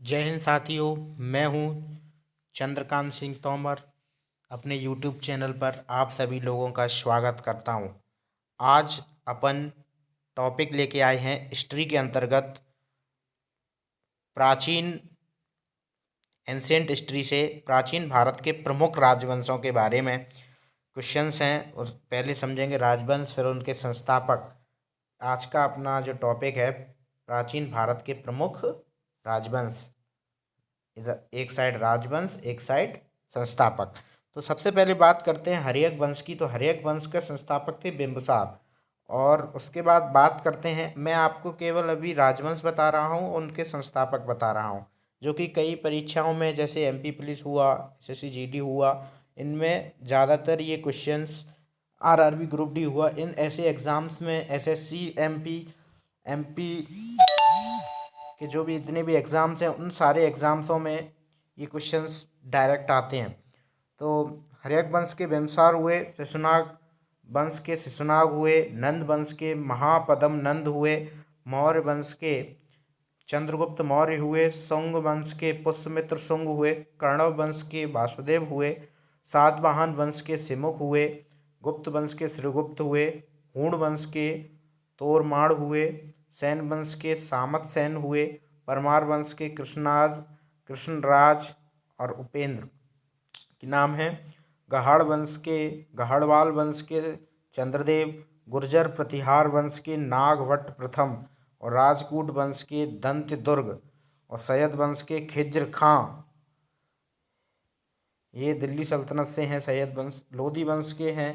जय हिंद साथियों। मैं हूं चंद्रकांत सिंह तोमर। अपने यूट्यूब चैनल पर आप सभी लोगों का स्वागत करता हूं। आज अपन टॉपिक लेके आए हैं हिस्ट्री के अंतर्गत प्राचीन एंशियंट हिस्ट्री से प्राचीन भारत के प्रमुख राजवंशों के बारे में क्वेश्चंस हैं। उस पहले समझेंगे राजवंश, फिर उनके संस्थापक। आज का अपना जो टॉपिक है प्राचीन भारत के प्रमुख राजवंश। इधर एक साइड राजवंश, एक साइड संस्थापक। तो सबसे पहले बात करते हैं हर्यक वंश की। तो हर्यक वंश के संस्थापक थे बिंबिसार। और उसके बाद बात करते हैं, मैं आपको केवल अभी राजवंश बता रहा हूँ, उनके संस्थापक बता रहा हूँ, जो कि कई परीक्षाओं में जैसे एमपी पुलिस हुआ, एसएससी जीडी हुआ, इनमें ज़्यादातर ये क्वेश्चंस, आरआरबी ग्रुप डी हुआ, इन ऐसे एग्ज़ाम्स में एसएससी एमपी कि जो भी इतने भी एग्ज़ाम्स हैं उन सारे एग्ज़ाम्सों में ये क्वेश्चंस डायरेक्ट आते हैं। तो हर्यक वंश के बिंबिसार हुए, शिशुनाग वंश के शिशुनाग हुए, नंद वंश के महापद्म नंद हुए, मौर्य वंश के चंद्रगुप्त मौर्य हुए, शुंग वंश के पुष्यमित्र शुंग हुए, कण्व वंश के वासुदेव हुए, सातवाहन वंश के सिमुख हुए, गुप्त वंश के श्रीगुप्त हुए, हूण वंश के तोरमाड़ हुए, सैन वंश के सामत सैन हुए, परमार वंश के कृष्णराज और उपेंद्र के नाम है, गहाड़ वंश के गहाड़वाल वंश के चंद्रदेव, गुर्जर प्रतिहार वंश के नागभट्ट प्रथम, और राजकूट वंश के दंत्य दुर्ग, और सैयद वंश के खिज्र खां, ये दिल्ली सल्तनत से हैं सैयद वंश। लोधी वंश के हैं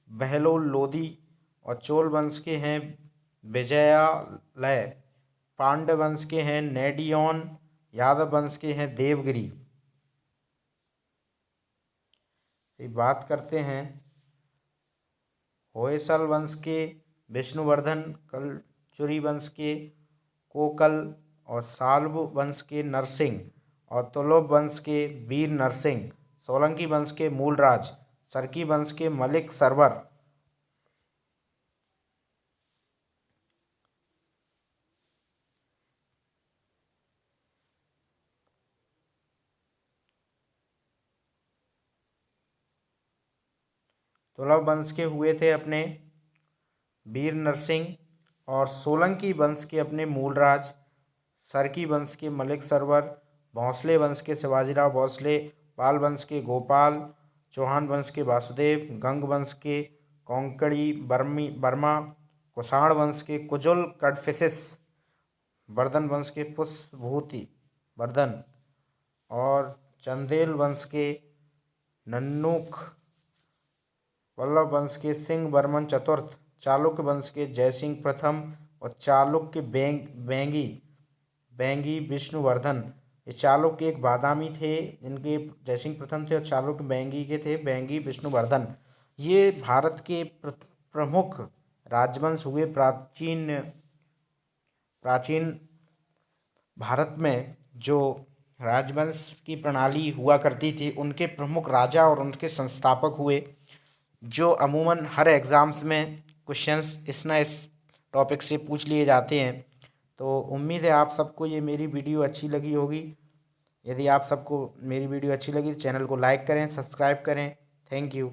बहलोल लोधी, और चोल वंश के हैं विजयालय। पांड्य वंश के हैं नेडियोन, यादव वंश के हैं देवगिरी। बात करते हैं होयसल वंश के विष्णुवर्धन, कलचुरी वंश के कोकल, और साल्व वंश के नरसिंह, और तुलुभ वंश के वीर नरसिंह, सोलंकी वंश के मूलराज, सरकी वंश के मलिक सरवर। तुलुभ वंश के हुए थे अपने वीर नरसिंह, और सोलंकी वंश के अपने मूलराज, सरकी वंश के मलिक सरवर, भोंसले वंश के शिवाजीराव भोंसले, पाल वंश के गोपाल, चौहान वंश के वासुदेव, गंग वंश के कोंकणी वर्मा, कुषाण वंश के कुजुल कडफिसिस, वर्धन वंश के पुष्यभूति वर्धन, और चंदेल वंश के नन्नुक, वल्लभ वंश के सिंह बर्मन चतुर्थ, चालुक्य वंश के जयसिंह प्रथम, और चालुक्य बेंगी बेंगी विष्णुवर्धन। ये चालुक्य एक बादामी थे, इनके जयसिंह प्रथम थे, और चालुक्य बेंगी के थे बेंगी विष्णुवर्धन। ये भारत के प्रमुख राजवंश हुए। प्राचीन प्राचीन भारत में जो राजवंश की प्रणाली हुआ करती थी, उनके प्रमुख राजा और उनके संस्थापक हुए, जो अमूमन हर एग्ज़ाम्स में क्वेश्चंस इस ना इस टॉपिक से पूछ लिए जाते हैं। तो उम्मीद है आप सबको ये मेरी वीडियो अच्छी लगी होगी। यदि आप सबको मेरी वीडियो अच्छी लगी तो चैनल को लाइक करें, सब्सक्राइब करें। Thank you.